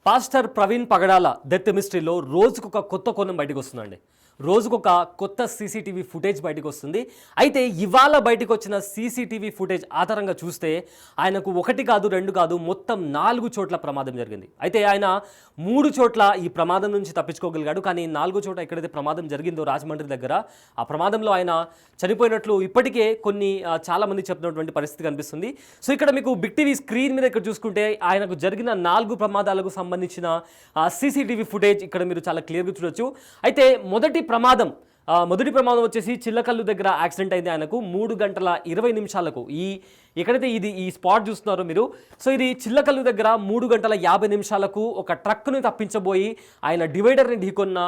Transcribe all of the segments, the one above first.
Pastor Praveen పగడాల death మిస్టరీలో రోజుకొక కొత్త కోణం బయటకు వస్తుందండి. రోజుకొక కొత్త సీసీటీవీ ఫుటేజ్ బయటకు వస్తుంది. అయితే ఇవాళ బయటకు వచ్చిన సీసీటీవీ ఫుటేజ్ ఆధారంగా చూస్తే ఆయనకు 1 కాదు 2 కాదు మొత్తం 4 చోట్ల ప్రమాదం జరిగింది. అయితే ఆయన 3 చోట్ల ఈ ప్రమాదం నుంచి తప్పించుకోగలిగాడు. కానీ 4 చోట్ల ఎక్కడైతే ప్రమాదం జరిగిందో రాజమండ్రి దగ్గర, ఆ ప్రమాదంలో ఆయన చనిపోయినట్లు ఇప్పటికే చాలా మంది చెప్తున్నటువంటి పరిస్థితి కనిపిస్తుంది. సో ఇక్కడ మీకు బిగ్ టీవీ స్క్రీన్ మీద ఇక్కడ చూసుకుంటే ఆయనకు జరిగిన 4 ప్రమాదాలకు సంబంధించిన సీసీటీవీ ఫుటేజ్ ఇక్కడ మీరు చాలా క్లియర్గా చూడొచ్చు. అయితే మొదటి ప్రమాదం వచ్చేసి చిల్లకల్లు దగ్గర యాక్సిడెంట్ అయింది. ఆయనకు 3 గంటల 20 నిమిషాలకు ఎక్కడైతే ఈ స్పాట్ చూస్తున్నారో మీరు, సో ఇది చిల్లకల్లు దగ్గర 3 గంటల 50 నిమిషాలకు ఒక ట్రక్ను తప్పించబోయి ఆయన డివైడర్ని ఢీకొన్న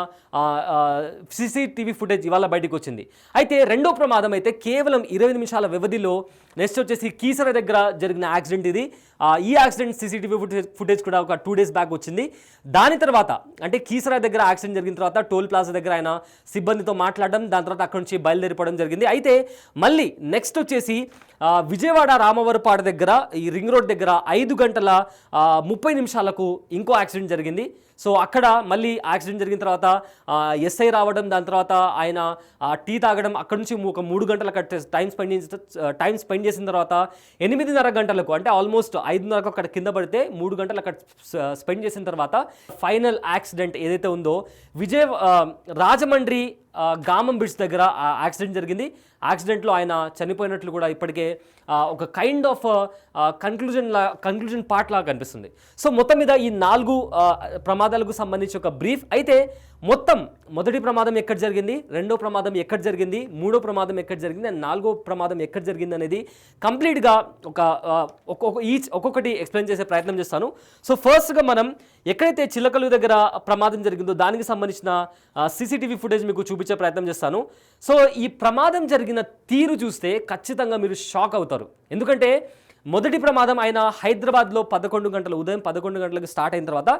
సీసీటీవీ ఫుటేజ్ ఇవాళ బయటకు వచ్చింది. అయితే రెండో ప్రమాదం అయితే కేవలం 20 నిమిషాల వ్యవధిలో, నెక్స్ట్ వచ్చేసి కీసర దగ్గర జరిగిన యాక్సిడెంట్ ఇది. ఈ యాక్సిడెంట్ సీసీటీవీ ఫుటేజ్ కూడా ఒక 2 డేస్ బ్యాక్ వచ్చింది. దాని తర్వాత అంటే కీసర దగ్గర యాక్సిడెంట్ జరిగిన తర్వాత టోల్ ప్లాజా దగ్గర ఆయన సిబ్బందితో మాట్లాడడం, దాని తర్వాత అక్కడి నుంచి బయలుదేరిపోవడం జరిగింది. అయితే మళ్ళీ నెక్స్ట్ వచ్చేసి విజయవాడ రామవరపాడు దగ్గర ఈ రింగ్ రోడ్ దగ్గర 5 గంటల 30 నిమిషాలకు ఇంకో యాక్సిడెంట్ జరిగింది. సో అక్కడ మళ్ళీ యాక్సిడెంట్ జరిగిన తర్వాత ఎస్ఐ రావడం, దాని తర్వాత ఆయన టీ తాగడం, అక్కడ నుంచి ఒక 3 గంటల టైం స్పెండ్ చేసిన తర్వాత 8:30 గంటలకు అంటే ఆల్మోస్ట్ 5:30కు అక్కడ కింద పడితే 3 గంటలు అక్కడ స్పెండ్ చేసిన తర్వాత ఫైనల్ యాక్సిడెంట్ ఏదైతే ఉందో రాజమండ్రి గామం బ్రిడ్జ్ దగ్గర యాక్సిడెంట్ జరిగింది. యాక్సిడెంట్లో ఆయన చనిపోయినట్లు కూడా ఇప్పటికే ఒక కైండ్ ఆఫ్ కన్క్లూజన్ పార్ట్ లాగా కనిపిస్తుంది. సో మొత్తం మీద ఈ 4 ప్రమాదాలకు సంబంధించి ఒక బ్రీఫ్. అయితే మొత్తం మొదటి ప్రమాదం ఎక్కడ జరిగింది, రెండో ప్రమాదం ఎక్కడ జరిగింది, మూడో ప్రమాదం ఎక్కడ జరిగింది అండ్ 4వ ప్రమాదం ఎక్కడ జరిగింది అనేది కంప్లీట్గా ఒక్కొక్కటి ఎక్స్ప్లెయిన్ చేసే ప్రయత్నం చేస్తాను. సో ఫస్ట్గా మనం ఎక్కడైతే చిల్లకల్లు దగ్గర ప్రమాదం జరిగిందో దానికి సంబంధించిన సీసీటీవీ ఫుటేజ్ మీకు చూపించే ప్రయత్నం చేస్తాను. సో ఈ ప్రమాదం జరిగిన తీరు చూస్తే ఖచ్చితంగా మీరు షాక్ అవుతారు. ఎందుకంటే మొదటి ప్రమాదం ఆయన హైదరాబాద్లో ఉదయం 11 గంటలకు స్టార్ట్ అయిన తర్వాత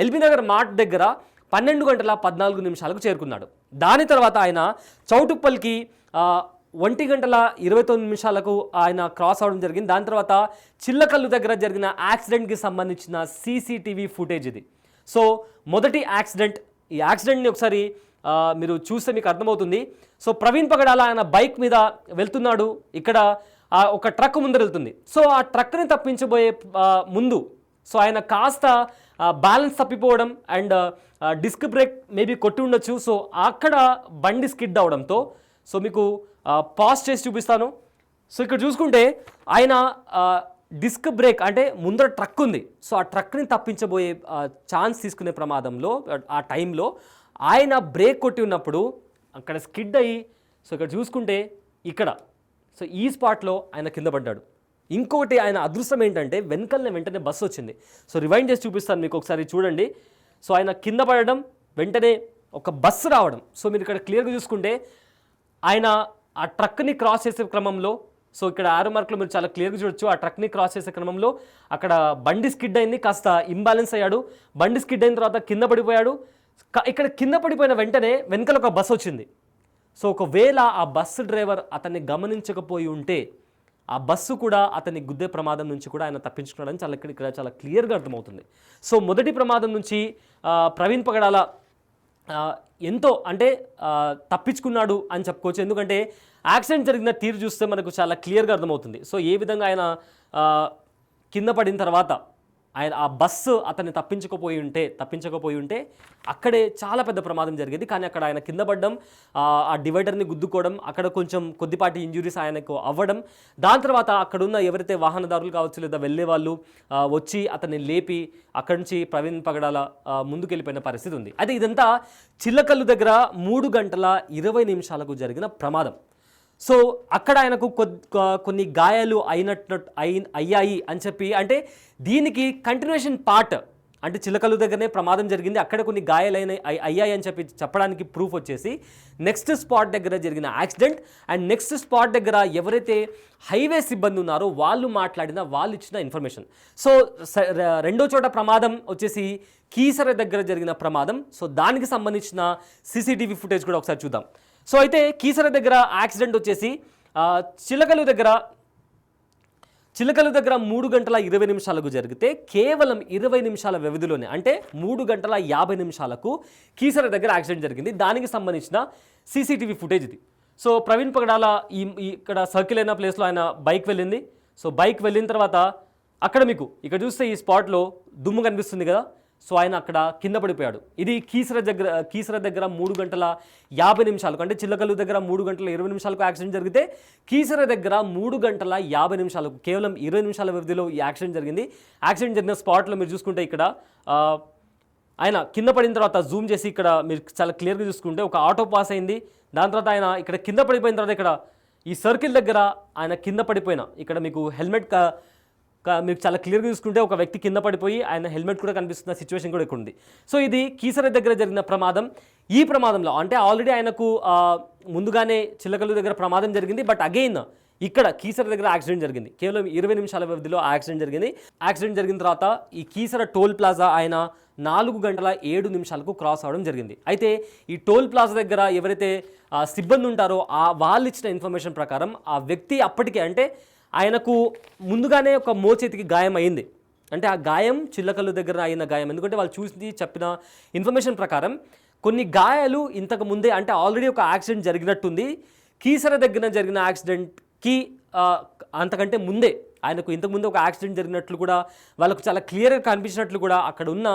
ఎల్బీ నగర్ మార్ట్ దగ్గర 12 గంటల 14 నిమిషాలకు చేరుకున్నాడు. దాని తర్వాత ఆయన చౌటుప్పల్కి 1 గంటల 29 నిమిషాలకు ఆయన క్రాస్ అవడం జరిగింది. దాని తర్వాత చిల్లకల్లు దగ్గర జరిగిన యాక్సిడెంట్కి సంబంధించిన సీసీటీవీ ఫుటేజ్ ఇది. సో మొదటి యాక్సిడెంట్, ఈ యాక్సిడెంట్ని ఒకసారి మీరు చూస్తే మీకు అర్థమవుతుంది. సో ప్రవీణ్ పగడాల ఆయన బైక్ మీద వెళ్తున్నాడు, ఇక్కడ ఒక ట్రక్ ముందర వెళ్తుంది. సో ఆ ట్రక్ని తప్పించబోయే ముందు సో ఆయన కాస్త బ్యాలెన్స్ తప్పిపోవడం అండ్ డిస్క్ బ్రేక్ మేబీ కొట్టి ఉండొచ్చు. సో అక్కడ బండి స్కిడ్ అవడంతో, సో మీకు పాజ్ చేసి చూపిస్తాను. సో ఇక్కడ చూసుకుంటే ఆయన డిస్క్ బ్రేక్ అంటే ముందర ట్రక్ ఉంది, సో ఆ ట్రక్ని తప్పించబోయే ఛాన్స్ తీసుకునే ప్రమాదంలో ఆ టైంలో ఆయన బ్రేక్ కొట్టి ఉన్నప్పుడు అక్కడ స్కిడ్ అయ్యి, సో ఇక్కడ చూసుకుంటే ఇక్కడ సో ఈ స్పాట్లో ఆయన కింద పడ్డాడు. ఇంకొకటి ఆయన అదృష్టం ఏంటంటే వెంటనే బస్సు వచ్చింది. సో రివైండ్ చేసి చూపిస్తాను మీకు, ఒకసారి చూడండి. సో ఆయన కింద పడడం, వెంటనే ఒక బస్సు రావడం. సో మీరు ఇక్కడ క్లియర్గా చూసుకుంటే ఆయన ఆ ట్రక్ని క్రాస్ చేసే క్రమంలో, సో ఇక్కడ ఆరో మార్క్లో మీరు చాలా క్లియర్గా చూడొచ్చు, ఆ ట్రక్ని క్రాస్ చేసే క్రమంలో అక్కడ బండి స్కిడ్ అయింది, కాస్త ఇంబ్యాలెన్స్ అయ్యాడు. బండి స్కిడ్ అయిన తర్వాత కింద పడిపోయాడు. ఇక్కడ కింద పడిపోయిన వెంటనే వెనకాల ఒక బస్సు వచ్చింది. సో ఒకవేళ ఆ బస్సు డ్రైవర్ అతన్ని గమనించకపోయి ఉంటే ఆ బస్సు కూడా అతన్ని గుద్దే ప్రమాదం నుంచి కూడా ఆయన తప్పించుకున్నాడని ఇక్కడ చాలా క్లియర్గా అర్థమవుతుంది. సో మొదటి ప్రమాదం నుంచి ప్రవీణ్ పగడాల ఎంతో అంటే తప్పించుకున్నాడు అని చెప్పుకోవచ్చు. ఎందుకంటే యాక్సిడెంట్ జరిగిన తీరు చూస్తే మనకు చాలా క్లియర్గా అర్థమవుతుంది. సో ఏ విధంగా ఆయన కింద పడిన తర్వాత ఆయన ఆ బస్సు అతన్ని తప్పించకపోయి ఉంటే అక్కడే చాలా పెద్ద ప్రమాదం జరిగేది. కానీ అక్కడ ఆయన కింద పడడం, ఆ డివైడర్ని గుద్దుకోవడం, అక్కడ కొంచెం కొద్దిపాటి ఇంజురీస్ ఆయనకు అవ్వడం, దాని తర్వాత అక్కడున్న ఎవరైతే వాహనదారులు కావచ్చు లేదా వెళ్ళే వాళ్ళు వచ్చి అతన్ని లేపి అక్కడి నుంచి ప్రవీణ్ పగడాల ముందుకెళ్ళిపోయిన పరిస్థితి ఉంది. అయితే ఇదంతా చిల్లకల్లు దగ్గర 3 గంటల 20 నిమిషాలకు జరిగిన ప్రమాదం. సో అక్కడ ఆయనకు కొన్ని గాయాలు అయ్యాయి అని చెప్పి, అంటే దీనికి కంటిన్యూషన్ పార్ట్ అంటే చిల్లకల్లు దగ్గరనే ప్రమాదం జరిగింది, అక్కడ కొన్ని గాయాలు అయ్యాయి అని చెప్పడానికి ప్రూఫ్ వచ్చేసి నెక్స్ట్ స్పాట్ దగ్గర జరిగిన యాక్సిడెంట్ అండ్ నెక్స్ట్ స్పాట్ దగ్గర ఎవరైతే హైవే సిబ్బంది ఉన్నారో వాళ్ళు ఇచ్చిన ఇన్ఫర్మేషన్. సో రెండో చోట ప్రమాదం వచ్చేసి కీసర దగ్గర జరిగిన ప్రమాదం. సో దానికి సంబంధించిన సీసీటీవీ ఫుటేజ్ కూడా ఒకసారి చూద్దాం. సో అయితే కీసర దగ్గర యాక్సిడెంట్ వచ్చేసి చిల్లకల్లు దగ్గర చిలకలు దగ్గర 3 గంటల 20 నిమిషాలకు జరిగితే కేవలం 20 నిమిషాల వ్యవధిలోనే అంటే 3 గంటల 50 నిమిషాలకు కీసర దగ్గర యాక్సిడెంట్ జరిగింది. దానికి సంబంధించిన సీసీటీవీ ఫుటేజ్ ఇది. సో ప్రవీణ్ పగడాల ఇక్కడ సర్కిల్ అయిన ప్లేస్లో ఆయన బైక్ వెళ్ళింది. సో బైక్ వెళ్ళిన తర్వాత అక్కడ మీకు ఇక్కడ చూస్తే ఈ స్పాట్లో దుమ్ము కనిపిస్తుంది కదా. సో ఆయన అక్కడ కింద పడిపోయాడు. ఇది కీసర దగ్గర 3 గంటల 50 నిమిషాలకు అంటే చిల్లకల్లు దగ్గర 3 గంటల 20 నిమిషాలకు యాక్సిడెంట్ జరిగితే కీసర దగ్గర 3 గంటల 50 నిమిషాలకు కేవలం 20 నిమిషాల వ్యవధిలో ఈ యాక్సిడెంట్ జరిగింది. యాక్సిడెంట్ జరిగిన స్పాట్లో మీరు చూసుకుంటే ఇక్కడ ఆయన కింద పడిన తర్వాత జూమ్ చేసి ఇక్కడ మీరు చాలా క్లియర్గా చూసుకుంటే ఒక ఆటో పాస్ అయింది. దాని తర్వాత ఆయన ఇక్కడ కింద పడిపోయిన తర్వాత ఇక్కడ ఈ సర్కిల్ దగ్గర ఆయన కింద పడిపోయిన ఇక్కడ మీకు హెల్మెట్ మీకు చాలా క్లియర్గా చూసుకుంటే ఒక వ్యక్తి కింద పడిపోయి ఆయన హెల్మెట్ కూడా కనిపిస్తున్న సిచ్యువేషన్ కూడా ఇక్కడ ఉంది. సో ఇది కీసర దగ్గర జరిగిన ప్రమాదం. ఈ ప్రమాదంలో అంటే ఆల్రెడీ ఆయనకు ముందుగానే చిల్లకల్లు దగ్గర ప్రమాదం జరిగింది. బట్ అగైన్ ఇక్కడ కీసర దగ్గర యాక్సిడెంట్ జరిగింది. కేవలం 20 నిమిషాల వ్యవధిలో యాక్సిడెంట్ జరిగింది. యాక్సిడెంట్ జరిగిన తర్వాత ఈ కీసర టోల్ ప్లాజా ఆయన 4 గంటల 7 నిమిషాలకు క్రాస్ అవ్వడం జరిగింది. అయితే ఈ టోల్ ప్లాజా దగ్గర ఎవరైతే సిబ్బంది ఉంటారో వాళ్ళు ఇచ్చిన ఇన్ఫర్మేషన్ ప్రకారం ఆ వ్యక్తి అప్పటికే అంటే ఆయనకు ముందుగానే ఒక మోచేతికి గాయం అయింది. అంటే ఆ గాయం చిల్లకల్లు దగ్గర అయిన గాయం. ఎందుకంటే వాళ్ళు చూసి చెప్పిన ఇన్ఫర్మేషన్ ప్రకారం కొన్ని గాయాలు ఇంతకు ముందే అంటే ఆల్రెడీ ఒక యాక్సిడెంట్ జరిగినట్టుంది. కీసర దగ్గర జరిగిన యాక్సిడెంట్కి అంతకంటే ముందే ఆయనకు ఇంతకుముందు ఒక యాక్సిడెంట్ జరిగినట్లు కూడా వాళ్ళకు చాలా క్లియర్గా కనిపించినట్లు కూడా అక్కడ ఉన్న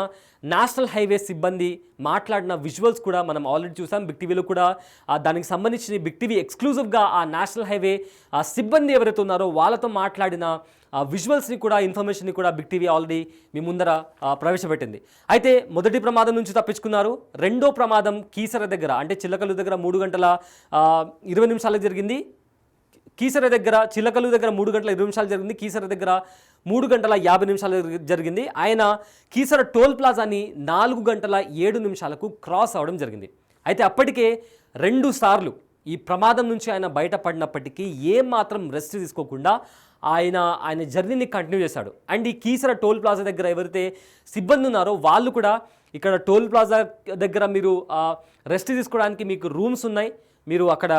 నేషనల్ హైవే సిబ్బంది మాట్లాడిన విజువల్స్ కూడా మనం ఆల్రెడీ చూసాం. బిగ్ టీవీలో కూడా దానికి సంబంధించి బిగ్ టీవీ ఎక్స్క్లూజివ్గా ఆ నేషనల్ హైవే సిబ్బంది ఎవరైతే ఉన్నారో వాళ్ళతో మాట్లాడిన విజువల్స్ని కూడా ఇన్ఫర్మేషన్ని కూడా బిగ్ టీవీ ఆల్రెడీ మీ ముందర ప్రవేశపెట్టింది. అయితే మొదటి ప్రమాదం నుంచి తప్పించుకున్నారు. రెండో ప్రమాదం కీసర దగ్గర అంటే చిల్లకల్లు దగ్గర 3 గంటల 20 నిమిషాలకు జరిగింది. కీసర దగ్గర చిల్లకల్లు దగ్గర 3 గంటల 20 నిమిషాలు జరిగింది. కీసర దగ్గర 3 గంటల 50 నిమిషాలు జరిగింది. ఆయన కీసర టోల్ ప్లాజాని 4 గంటల 7 నిమిషాలకు క్రాస్ అవ్వడం జరిగింది. అయితే అప్పటికే 2 సార్లు ఈ ప్రమాదం నుంచి ఆయన బయటపడినప్పటికీ ఏమాత్రం రెస్ట్ తీసుకోకుండా ఆయన జర్నీని కంటిన్యూ చేశాడు. అండ్ ఈ కీసర టోల్ ప్లాజా దగ్గర ఎవరైతే సిబ్బంది ఉన్నారో వాళ్ళు కూడా ఇక్కడ టోల్ ప్లాజా దగ్గర మీరు రెస్ట్ తీసుకోవడానికి మీకు రూమ్స్ ఉన్నాయి, మీరు అక్కడ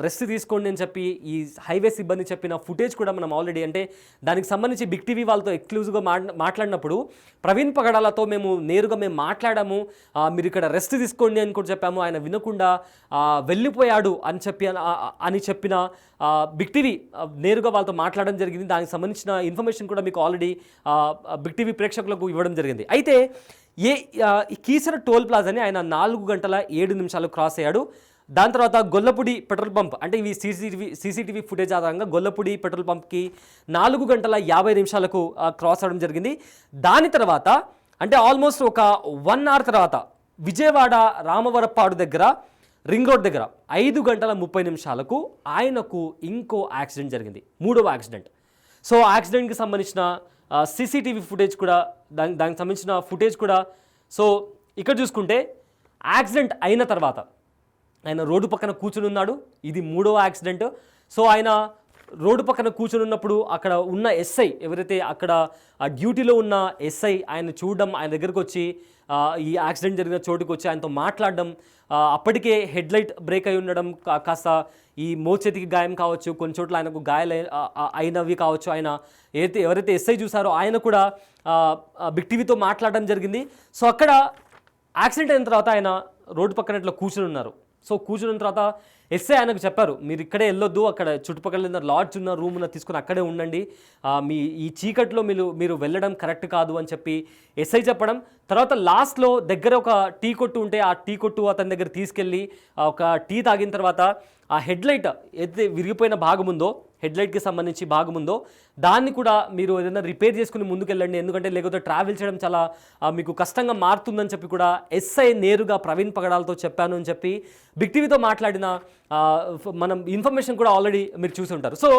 రెస్ట్ తీసుకోండి అని చెప్పి ఈ హైవే సిబ్బంది చెప్పిన ఫుటేజ్ కూడా మనం ఆల్రెడీ అంటే దానికి సంబంధించి బిగ్ టీవీ వాళ్ళతో ఎక్స్క్లూజివ్గా మాట్లాడినప్పుడు ప్రవీణ్ పగడాలతో మేము మాట్లాడాము, మీరు ఇక్కడ రెస్ట్ తీసుకోండి అని కూడా చెప్పాము. ఆయన వినకుండా వెళ్ళిపోయాడు అని చెప్పిన బిగ్ టీవీ నేరుగా వాళ్ళతో మాట్లాడడం జరిగింది. దానికి సంబంధించిన ఇన్ఫర్మేషన్ కూడా మీకు ఆల్రెడీ బిగ్ టీవీ ప్రేక్షకులకు ఇవ్వడం జరిగింది. అయితే ఈ కీసర టోల్ ప్లాజాని ఆయన 4 గంటల 7 నిమిషాలు క్రాస్ అయ్యాడు. దాని తర్వాత గొల్లపూడి పెట్రోల్ పంప్ అంటే ఇవి సీసీటీవీ ఫుటేజ్ ఆధారంగా గొల్లపూడి పెట్రోల్ పంప్కి 4 గంటల 50 నిమిషాలకు క్రాస్ అవ్వడం జరిగింది. దాని తర్వాత అంటే ఆల్మోస్ట్ ఒక 1 అవర్ తర్వాత విజయవాడ రామవరప్పాడు దగ్గర రింగ్ రోడ్ దగ్గర 5 గంటల 30 నిమిషాలకు ఆయనకు ఇంకో యాక్సిడెంట్ జరిగింది, 3వ యాక్సిడెంట్. సో యాక్సిడెంట్కి సంబంధించిన సీసీటీవీ ఫుటేజ్ కూడా దానికి సంబంధించిన ఫుటేజ్ కూడా సో ఇక్కడ చూసుకుంటే యాక్సిడెంట్ అయిన తర్వాత ఆయన రోడ్డు పక్కన కూర్చుని ఉన్నాడు. ఇది 3వ యాక్సిడెంట్. సో ఆయన రోడ్డు పక్కన కూర్చుని ఉన్నప్పుడు అక్కడ ఉన్న ఎస్ఐ ఎవరైతే అక్కడ డ్యూటీలో ఉన్న ఎస్ఐ ఆయన చూడడం, ఆయన దగ్గరకు వచ్చి ఈ యాక్సిడెంట్ జరిగిన చోటుకు వచ్చి ఆయనతో మాట్లాడడం, అప్పటికే హెడ్ లైట్ బ్రేక్ అయి ఉండడం, కాస్త ఈ మోచేతికి గాయం కావచ్చు, కొన్ని చోట్ల ఆయనకు గాయాలు అయినవి కావచ్చు. ఆయన ఎవరైతే ఎస్ఐ చూసారో ఆయన కూడా బిగ్ టీవీతో మాట్లాడడం జరిగింది. సో అక్కడ యాక్సిడెంట్ అయిన తర్వాత ఆయన రోడ్డు పక్కన ఇట్లా కూర్చుని ఉన్నారు. సో కూర్చున్న తర్వాత ఎస్ఐ ఆయనకు చెప్పారు, మీరు ఇక్కడే వెళ్ళొద్దు, అక్కడ చుట్టుపక్కల లాడ్జ్ ఉన్న రూమ్ ఉన్న తీసుకుని అక్కడే ఉండండి, ఈ చీకట్లో మీరు వెళ్ళడం కరెక్ట్ కాదు అని చెప్పి ఎస్ఐ చెప్పడం. తర్వాత లాస్ట్లో దగ్గర ఒక టీ కొట్టు ఉంటే ఆ టీ కొట్టు అతని దగ్గర తీసుకెళ్ళి ఒక టీ తాగిన తర్వాత ఆ హెడ్ లైట్ ఏదైతే విరిగిపోయిన భాగం ఉందో, హెడ్ లైట్కి సంబంధించి భాగం ఉందో దాన్ని కూడా మీరు ఏదైనా రిపేర్ చేసుకుని ముందుకెళ్ళండి, ఎందుకంటే లేకపోతే ట్రావెల్ చేయడం చాలా మీకు కష్టంగా మారుతుందని చెప్పి కూడా ఎస్ఐ నేరుగా ప్రవీణ్ పగడాలతో చెప్పాను అని చెప్పి బిగ్ టీవీతో మాట్లాడిన మనం ఇన్ఫర్మేషన్ కూడా ఆల్రెడీ మీరు చూసి ఉంటారు. సో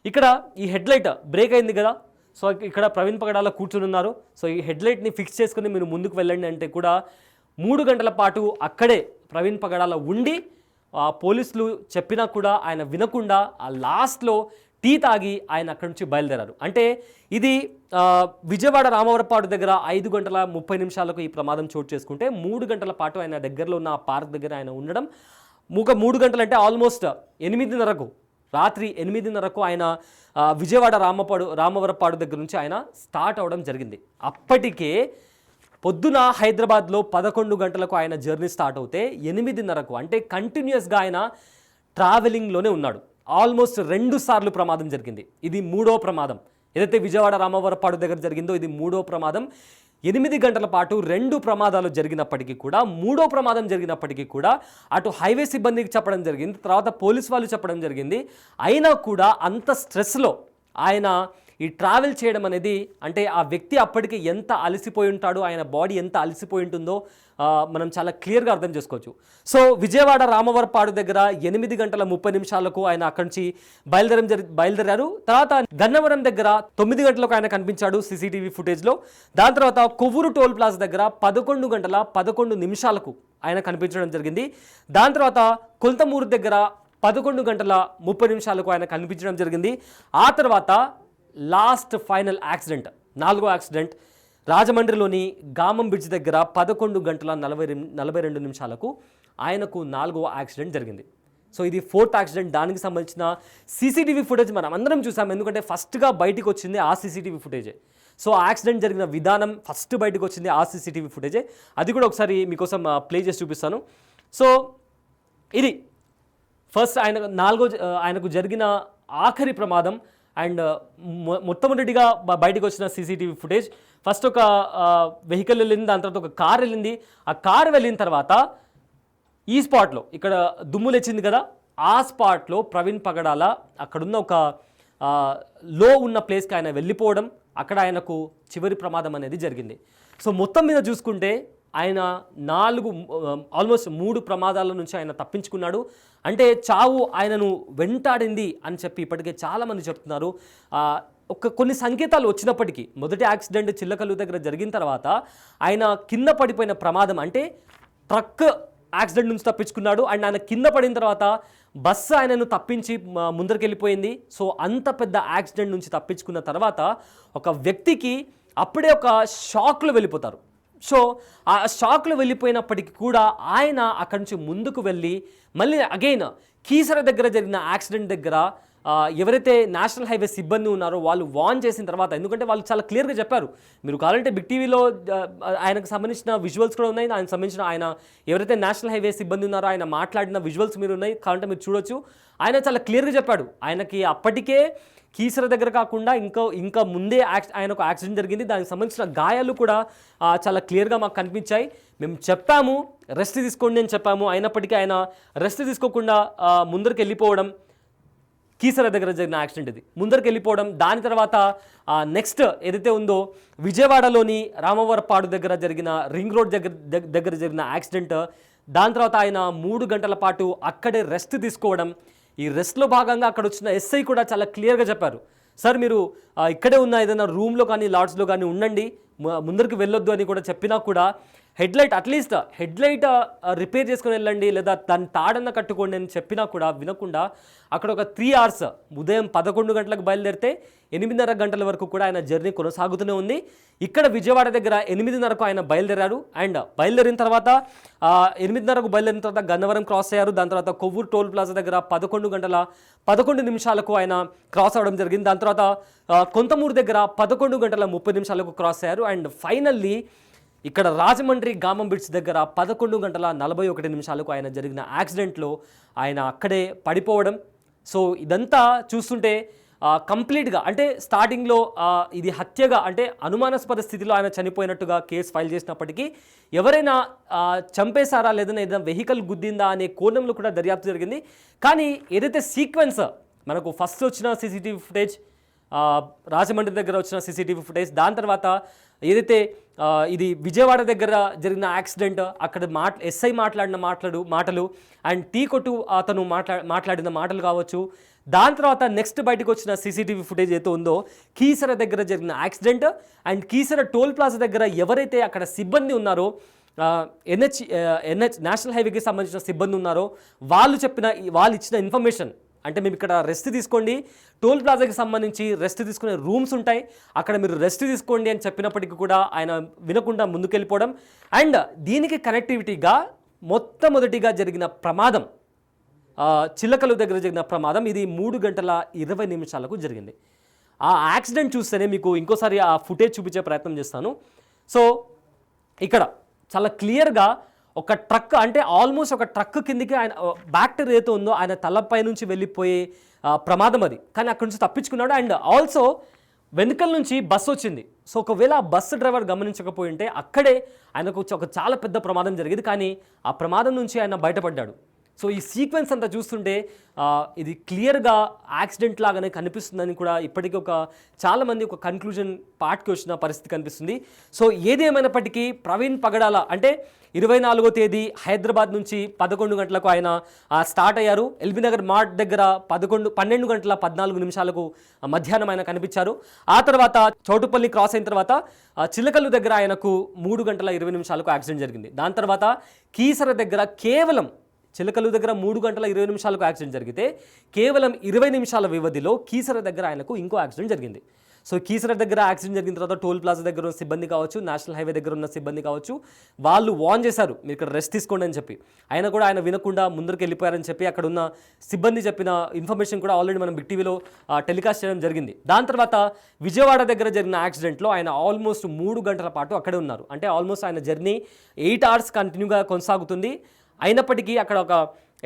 ఇక్కడ ఈ హెడ్ లైట్ బ్రేక్ అయింది కదా, సో ఇక్కడ ప్రవీణ్ పగడాల కూర్చుని ఉన్నారు. సో ఈ హెడ్ లైట్ని ఫిక్స్ చేసుకుని మీరు ముందుకు వెళ్ళండి అంటే కూడా 3 గంటల పాటు అక్కడే ప్రవీణ్ పగడాల ఉండి పోలీసులు చెప్పినా కూడా ఆయన వినకుండా ఆ లాస్ట్లో టీ తాగి ఆయన అక్కడి నుంచి బయలుదేరారు. అంటే ఇది విజయవాడ రామవరపాడు దగ్గర 5 గంటల 30 నిమిషాలకు ఈ ప్రమాదం చోటు చేసుకుంటే 3 గంటల పాటు ఆయన దగ్గరలో ఉన్న ఆ పార్క్ దగ్గర ఆయన ఉండడం. 3 గంటలు అంటే ఆల్మోస్ట్ 8:30కు రాత్రి 8:30కు ఆయన విజయవాడ రామవరపాడు దగ్గర నుంచి ఆయన స్టార్ట్ అవడం జరిగింది. అప్పటికే పొద్దున హైదరాబాద్లో 11 గంటలకు ఆయన జర్నీ స్టార్ట్ అవుతే 8:30కు అంటే కంటిన్యూస్గా ఆయన ట్రావెలింగ్లోనే ఉన్నాడు. ఆల్మోస్ట్ 2 సార్లు ప్రమాదం జరిగింది. ఇది 3వ ప్రమాదం. ఏదైతే విజయవాడ రామవరపాడు దగ్గర జరిగిందో ఇది 3వ ప్రమాదం. 8 గంటల పాటు 2 ప్రమాదాలు జరిగినప్పటికీ కూడా 3వ ప్రమాదం జరిగినప్పటికీ కూడా అటు హైవే సిబ్బందికి చెప్పడం జరిగింది, తర్వాత పోలీస్ వాళ్ళు చెప్పడం జరిగింది. అయినా కూడా అంత స్ట్రెస్లో ఆయన ఈ ట్రావెల్ చేయడం అనేది, అంటే ఆ వ్యక్తి అప్పటికి ఎంత అలసిపోయి ఉంటాడో, ఆయన బాడీ ఎంత అలసిపోయి ఉంటుందో మనం చాలా క్లియర్గా అర్థం చేసుకోవచ్చు. సో విజయవాడ రామవరపాడు దగ్గర 8:30 ఆయన అక్కడి నుంచి బయలుదేరారు. తర్వాత గన్నవరం దగ్గర 9 గంటలకు ఆయన కనిపించాడు సీసీటీవీ ఫుటేజ్లో. దాని తర్వాత కొవ్వూరు టోల్ ప్లాజా దగ్గర 11:11 ఆయన కనిపించడం జరిగింది. దాని తర్వాత కొంతమూరు దగ్గర 11:30 ఆయన కనిపించడం జరిగింది. ఆ తర్వాత లాస్ట్ ఫైనల్ యాక్సిడెంట్, 4వ యాక్సిడెంట్ రాజమండ్రిలోని గామం బ్రిడ్జ్ దగ్గర 11:42 ఆయనకు 4వ యాక్సిడెంట్ జరిగింది. సో ఇది 4th యాక్సిడెంట్. దానికి సంబంధించిన సీసీటీవీ ఫుటేజ్ మనం అందరం చూసాం, ఎందుకంటే ఫస్ట్గా బయటికి వచ్చింది ఆ సీసీటీవీ ఫుటేజే. సో యాక్సిడెంట్ జరిగిన విధానం ఫస్ట్ బయటకు వచ్చింది ఆ సీసీటీవీ ఫుటేజే. అది కూడా ఒకసారి మీకోసం ప్లే చేసి చూపిస్తాను. సో ఇది ఫస్ట్ ఆయనకు జరిగిన ఆఖరి ప్రమాదం అండ్ మొట్టమొదటిగా బయటకు వచ్చిన సీసీటీవీ ఫుటేజ్. ఫస్ట్ ఒక వెహికల్ వెళ్ళింది, దాని తర్వాత ఒక కార్ వెళ్ళింది. ఆ కార్ వెళ్ళిన తర్వాత ఈ స్పాట్లో ఇక్కడ దుమ్ము లేచింది కదా, ఆ స్పాట్లో ప్రవీణ్ పగడాల అక్కడున్న ఒక లో ఉన్న ప్లేస్కి ఆయన వెళ్ళిపోవడం, అక్కడ ఆయనకు చివరి ప్రమాదం అనేది జరిగింది. సో మొత్తం మీద చూసుకుంటే ఆయన ఆల్మోస్ట్ 3 ప్రమాదాల నుంచి ఆయన తప్పించుకున్నాడు. అంటే చావు ఆయనను వెంటాడింది అని చెప్పి ఇప్పటికే చాలామంది చెప్తున్నారు. కొన్ని సంకేతాలు వచ్చినప్పటికీ మొదటి యాక్సిడెంట్ చిల్లకల్లు దగ్గర జరిగిన తర్వాత ఆయన కింద పడిపోయిన ప్రమాదం, అంటే ట్రక్ యాక్సిడెంట్ నుంచి తప్పించుకున్నాడు. అండ్ ఆయన కింద పడిన తర్వాత బస్సు ఆయనను తప్పించి ముందరికెళ్ళిపోయింది. సో అంత పెద్ద యాక్సిడెంట్ నుంచి తప్పించుకున్న తర్వాత ఒక వ్యక్తికి అప్పుడే ఒక షాక్లో వెళ్ళిపోతారు. సో ఆ షాక్లో వెళ్ళిపోయినప్పటికీ కూడా ఆయన అక్కడి నుంచి ముందుకు వెళ్ళి మళ్ళీ అగైన్ కీసర దగ్గర జరిగిన యాక్సిడెంట్ దగ్గర ఎవరైతే నేషనల్ హైవే సిబ్బంది ఉన్నారో వాళ్ళు వార్న్ చేసిన తర్వాత, ఎందుకంటే వాళ్ళు చాలా క్లియర్గా చెప్పారు, మీరు కావాలంటే బిగ్ టీవీలో ఆయనకు సంబంధించిన విజువల్స్ కూడా ఉన్నాయి, ఆయనకు సంబంధించిన ఆయన ఎవరైతే నేషనల్ హైవే సిబ్బంది ఉన్నారో ఆయన మాట్లాడిన విజువల్స్ మీరు ఉన్నాయి, కావాలంటే మీరు చూడొచ్చు. ఆయన చాలా క్లియర్గా చెప్పాడు, ఆయనకి అప్పటికే కీసర దగ్గర కాకుండా ఇంకా ముందే ఆయనకు యాక్సిడెంట్ జరిగింది, దానికి సంబంధించిన గాయాలు కూడా చాలా క్లియర్గా మాకు కనిపించాయి. మేము చెప్పాము రెస్ట్ తీసుకోండి అని చెప్పాము, అయినప్పటికీ ఆయన రెస్ట్ తీసుకోకుండా ముందరికి వెళ్ళిపోవడం, కీసర దగ్గర జరిగిన యాక్సిడెంట్ ఇది, ముందరికి వెళ్ళిపోవడం. దాని తర్వాత నెక్స్ట్ ఏదైతే ఉందో విజయవాడలోని రామవరపాడు దగ్గర జరిగిన రింగ్ రోడ్ దగ్గర జరిగిన యాక్సిడెంట్, దాని తర్వాత ఆయన 3 గంటల పాటు అక్కడే రెస్ట్ తీసుకోవడం. ఈ రెస్ట్లో భాగంగా అక్కడ వచ్చిన ఎస్ఐ కూడా చాలా క్లియర్గా చెప్పారు, సార్ మీరు ఇక్కడే ఉన్న ఏదైనా రూమ్లో కానీ లాడ్జ్లో కానీ ఉండండి, ముందరికి వెళ్ళొద్దు అని కూడా చెప్పినా కూడా అట్లీస్ట్ హెడ్లైట్ రిపేర్ చేసుకుని వెళ్ళండి, లేదా దాన్ని తాడన్న కట్టుకోండి అని చెప్పినా కూడా వినకుండా అక్కడ ఒక 3 hours ఉదయం 11 గంటలకు బయలుదేరితే 8:30 గంటల వరకు కూడా ఆయన జర్నీ కొనసాగుతూనే ఉంది. ఇక్కడ విజయవాడ దగ్గర 8:30కు ఆయన బయలుదేరారు. అండ్ బయలుదేరిన తర్వాత 8:30కు బయలుదేరిన తర్వాత గన్నవరం క్రాస్ అయ్యారు. దాని తర్వాత కొవ్వూరు టోల్ ప్లాజా దగ్గర 11:11 ఆయన క్రాస్ అవ్వడం జరిగింది. దాని తర్వాత కొంతమూరు దగ్గర 11:30 క్రాస్ అయ్యారు. అండ్ ఫైనల్లీ ఇక్కడ రాజమండ్రి గామం బ్రిడ్జ్ దగ్గర 11:41 ఆయన జరిగిన యాక్సిడెంట్లో ఆయన అక్కడే పడిపోవడం. సో ఇదంతా చూస్తుంటే కంప్లీట్గా అంటే స్టార్టింగ్లో ఇది హత్యగా, అంటే అనుమానాస్పద స్థితిలో ఆయన చనిపోయినట్టుగా కేసు ఫైల్ చేసినప్పటికీ ఎవరైనా చంపేశారా లేదా ఏదైనా వెహికల్ గుద్దిందా అనే కోణంలో కూడా దర్యాప్తు జరిగింది. కానీ ఏదైతే సీక్వెన్స్ మనకు ఫస్ట్ వచ్చిన సీసీటీవీ ఫుటేజ్, రాజమండ్రి దగ్గర వచ్చిన సీసీటీవీ ఫుటేజ్, దాని తర్వాత ఏదైతే ఇది విజయవాడ దగ్గర జరిగిన యాక్సిడెంట్, అక్కడ ఎస్ఐ మాట్లాడిన మాటలు అండ్ టీ కొట్టు అతను మాట్లాడిన మాటలు కావచ్చు, దాని తర్వాత నెక్స్ట్ బయటకు వచ్చిన సీసీటీవీ ఫుటేజ్ అయితే ఉందో కీసర దగ్గర జరిగిన accident and Keesara toll plaza దగ్గర ఎవరైతే అక్కడ సిబ్బంది ఉన్నారో, ఎన్హెచ్ నేషనల్ హైవేకి సంబంధించిన సిబ్బంది ఉన్నారో వాళ్ళు ఇచ్చిన ఇన్ఫర్మేషన్, అంటే మేము ఇక్కడ రెస్ట్ తీసుకోండి, టోల్ ప్లాజాకి సంబంధించి రెస్ట్ తీసుకునే రూమ్స్ ఉంటాయి, అక్కడ మీరు రెస్ట్ తీసుకోండి అని చెప్పినప్పటికీ కూడా ఆయన వినకుండా ముందుకెళ్ళిపోవడం. అండ్ దీనికి కనెక్టివిటీగా మొట్టమొదటిగా జరిగిన ప్రమాదం చిలకలు దగ్గర జరిగిన ప్రమాదం ఇది 3:20 జరిగింది. ఆ యాక్సిడెంట్ చూస్తేనే మీకు ఇంకోసారి ఆ ఫుటేజ్ చూపించే ప్రయత్నం చేస్తాను. సో ఇక్కడ చాలా క్లియర్గా ఒక ట్రక్, అంటే ఆల్మోస్ట్ ఒక ట్రక్ కిందికి ఆయన బ్యాక్ టైర్ ఏదైతే ఉందో ఆయన తలపై నుంచి వెళ్ళిపోయే ప్రమాదం అది. కానీ అక్కడి నుంచి తప్పించుకున్నాడు. అండ్ ఆల్సో వెనుకల నుంచి బస్సు వచ్చింది. సో ఒకవేళ ఆ బస్సు డ్రైవర్ గమనించకపోయి ఉంటే అక్కడే ఆయనకు ఒక చాలా పెద్ద ప్రమాదం జరిగింది. కానీ ఆ ప్రమాదం నుంచి ఆయన బయటపడ్డాడు. సో ఈ సీక్వెన్స్ అంతా చూస్తుంటే ఇది క్లియర్గా యాక్సిడెంట్ లాగానే కనిపిస్తుందని కూడా ఇప్పటికీ చాలామంది ఒక కన్క్లూజన్ పార్ట్కి వచ్చిన పరిస్థితి కనిపిస్తుంది. సో ఏది ఏమైనప్పటికీ ప్రవీణ్ పగడాల అంటే 24వ తేదీ హైదరాబాద్ నుంచి 11 గంటలకు ఆయన స్టార్ట్ అయ్యారు. ఎల్బీనగర్ మార్ట్ దగ్గర 12:14 మధ్యాహ్నం ఆయన కనిపించారు. ఆ తర్వాత చౌటుపల్లి క్రాస్ అయిన తర్వాత చిలకలు దగ్గర ఆయనకు 3:20 యాక్సిడెంట్ జరిగింది. దాని తర్వాత కీసర దగ్గర కేవలం చిలకలు దగ్గర 3:20 యాక్సిడెంట్ జరిగితే కేవలం 20 నిమిషాల వ్యవధిలో కీసర దగ్గర ఆయనకు ఇంకో యాక్సిడెంట్ జరిగింది. సో కీసర దగ్గర యాక్సిడెంట్ జరిగిన తర్వాత టోల్ ప్లాజా దగ్గర ఉన్న సిబ్బంది కావచ్చు, నేషనల్ హైవే దగ్గర ఉన్న సిబ్బంది కావచ్చు, వాళ్ళు వార్న్ చేశారు మీరు ఇక్కడ రెస్ట్ తీసుకోండి అని చెప్పి. ఆయన కూడా ఆయన వినకుండా ముందరికి వెళ్ళిపోయారని చెప్పి అక్కడ ఉన్న సిబ్బంది చెప్పిన ఇన్ఫర్మేషన్ కూడా ఆల్రెడీ మనం బిగ్ టీవీలో టెలికాస్ట్ చేయడం జరిగింది. దాని తర్వాత విజయవాడ దగ్గర జరిగిన యాక్సిడెంట్లో ఆయన ఆల్మోస్ట్ 3 గంటల పాటు అక్కడే ఉన్నారు. అంటే ఆల్మోస్ట్ ఆయన జర్నీ 8 అవర్స్ కంటిన్యూగా కొనసాగుతుంది. అయినప్పటికీ అక్కడ ఒక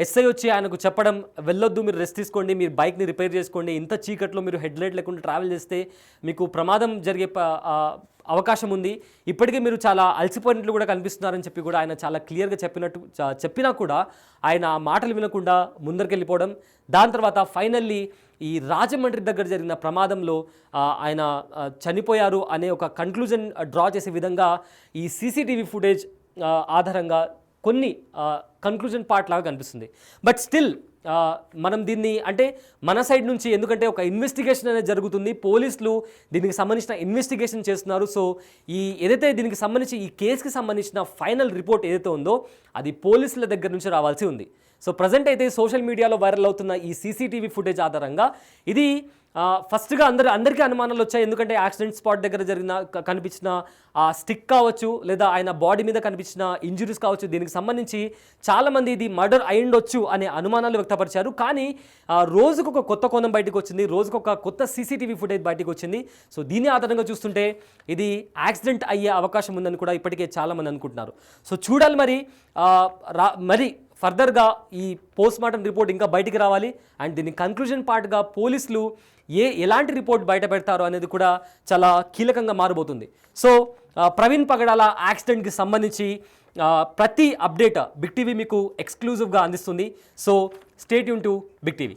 ఎస్ఐ వచ్చి ఆయనకు చెప్పడం, వెళ్ళొద్దు, మీరు రెస్ట్ తీసుకోండి, మీరు బైక్ని రిపేర్ చేసుకోండి, ఇంత చీకట్లో మీరు హెడ్లైట్ లేకుండా ట్రావెల్ చేస్తే మీకు ప్రమాదం జరిగే అవకాశం ఉంది, ఇప్పటికే మీరు చాలా అలసిపోయినట్లు కూడా కనిపిస్తున్నారని చెప్పి కూడా ఆయన చాలా క్లియర్గా చెప్పినా కూడా ఆయన ఆ మాటలు వినకుండా ముందరికెళ్ళిపోవడం. దాని తర్వాత ఫైనల్లీ ఈ రాజమండ్రి దగ్గర జరిగిన ప్రమాదంలో ఆయన చనిపోయారు అనే ఒక కన్క్లూజన్ డ్రా చేసే విధంగా ఈ సీసీటీవీ ఫుటేజ్ ఆధారంగా కొన్ని కన్క్లూజన్ పార్ట్ లాగా కనిపిస్తుంది. బట్ స్టిల్ మనం దీన్ని అంటే మన సైడ్ నుంచి, ఎందుకంటే ఒక ఇన్వెస్టిగేషన్ అనేది జరుగుతుంది, పోలీసులు దీనికి సంబంధించిన ఇన్వెస్టిగేషన్ చేస్తున్నారు. సో ఏదైతే దీనికి సంబంధించి ఈ కేసుకి సంబంధించిన ఫైనల్ రిపోర్ట్ ఏదైతే ఉందో అది పోలీసుల దగ్గర నుంచి రావాల్సి ఉంది. సో ప్రజెంట్ అయితే సోషల్ మీడియాలో వైరల్ అవుతున్న ఈ సీసీటీవీ ఫుటేజ్ ఆధారంగా ఇది ఫస్ట్గా అందరికీ అనుమానాలు వచ్చాయి. ఎందుకంటే యాక్సిడెంట్ స్పాట్ దగ్గర కనిపించిన ఆ స్టిక్ కావచ్చు, లేదా ఆయన బాడీ మీద కనిపించిన ఇంజురీస్ కావచ్చు, దీనికి సంబంధించి చాలామంది ఇది మర్డర్ అయ్యుండొచ్చు అనే అనుమానాలు వ్యక్తపరిచారు. కానీ రోజుకు ఒక కొత్త కోణం బయటకు వచ్చింది, రోజుకు ఒక కొత్త సీసీటీవీ ఫుటేజ్ బయటకు వచ్చింది. సో దీని ఆధారంగా చూస్తుంటే ఇది యాక్సిడెంట్ అయ్యే అవకాశం ఉందని కూడా ఇప్పటికే చాలామంది అనుకుంటున్నారు. సో చూడాలి మరి ఫర్దర్గా ఈ పోస్ట్ మార్టం రిపోర్ట్ ఇంకా బయటికి రావాలి. అండ్ దీని కన్క్లూజన్ పార్ట్గా పోలీసులు ఎలాంటి రిపోర్ట్ బయట పెడతారో అనేది కూడా చాలా కీలకంగా మారబోతుంది. సో ప్రవీణ్ పగడాల యాక్సిడెంట్కి సంబంధించి ప్రతి అప్డేట్ బిగ్ టీవీ మీకు ఎక్స్క్లూజివ్గా అందిస్తుంది. So stay tune to Big TV.